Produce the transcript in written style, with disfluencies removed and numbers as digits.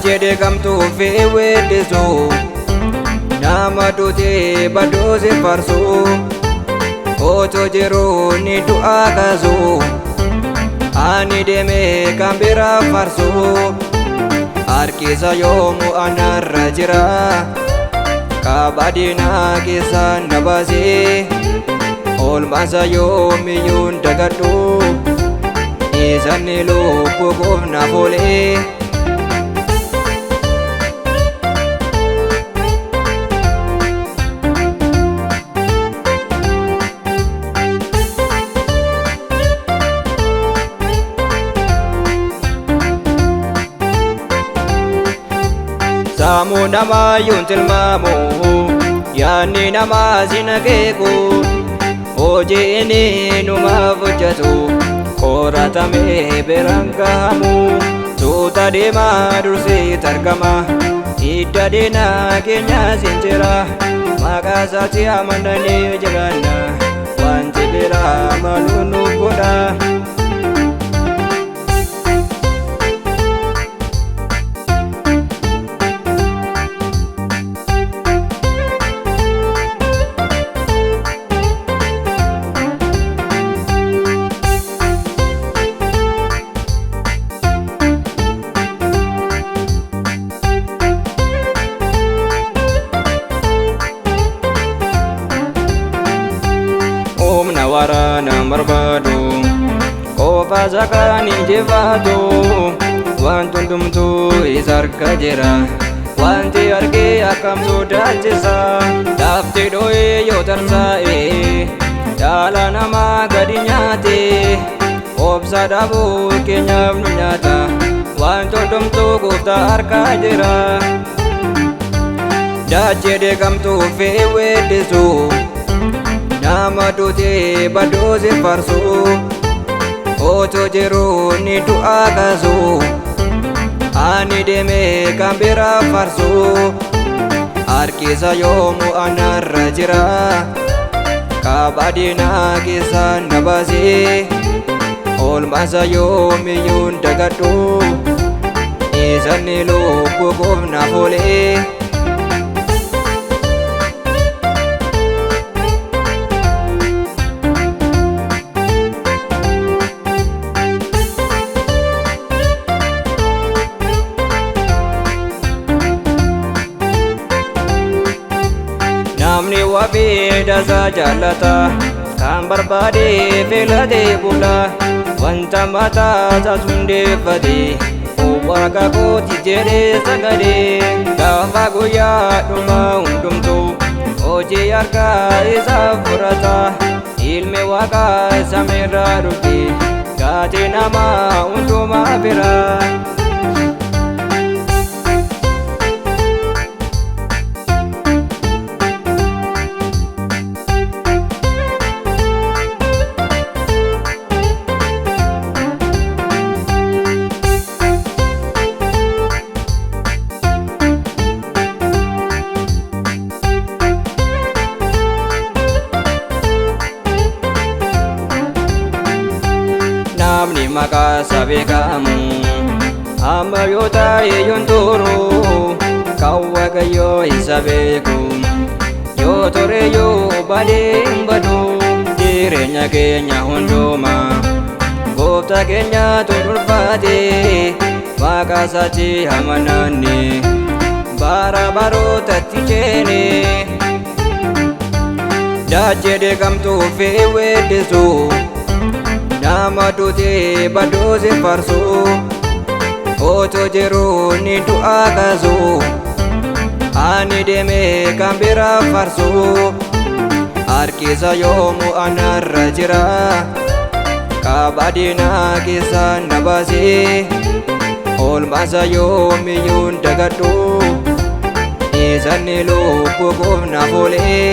Jedhe kamtuu fi weeddisu nama duutee baddoose farsu otoo jiruu ni du'aa kaasu ani deemee kan biraa farsu harkisa yoomuu anarra jira kabadinaa keessaan na baasee oolmaansa yoomiyyuun dagadhu isanni lubbuu koof naaf oolee. Sammuu namaa yoon tilmaamu yaadni namaa sin akeeku hojiin numaaf hojjetu qoratamee biraan gahamu suuta deemaa dursiitti argama hidda diinaa keenya sin jira maqaa isaatti amananii jiraanna wanti biraa maluun nuuf godha. Waraana barbaadu qofa sakaan injifaatu wanti hundumtuu isa harka jira wanti argee akkam sodaachisa lafti dho'ee yoo tarsaa'e dhala namaa gadi nyaate obsa dhabuu keenyaaf nu nyaata wanti hundumtuu gooftaa harka jira. Jedhe kamtuu fi weeddisu nama duutee baddoose farsu otoo jiruu ni du'aa kaasu ani deemee kan biraa farsu harkisa yoomuu anarra jira kabadinaa keessaan na baasee oolmaansa yoomiyyuun dagadhu isanni lubbuu koof naaf oolee. Namni wabii dasaa jaallata kan barbaade filatee bula wanta mataa isaa hundeeffate waaqa kooti jedhee sagadee gaafa guyyaa dhumaa hundumtuu hojii harkaa isaa fudhata ilmi waaqaa samiirraa dhufe gatii namaa hundumaa biraa. Namni maqaa isaa beekamu amma yoo ta'e yoon turu kan Waaqayyoo isa beeku yoo ture yoo badee hin badu jireenya keenya hundumaa gooftaa keenyatu ulfaate maqaa isaatti amananne bara barootatti ceene. Jedhe kamtuu fi weeddisu nama duutee baddoose farsu otoo jiruu ni du'aa kaasu ani deemee kan biraa farsu harkisa yoomuu anarra jira kabadinaa keessaan na baasee oolmaansa yoomiyyuun dagadhu isanni lubbuu koof naaf oolee.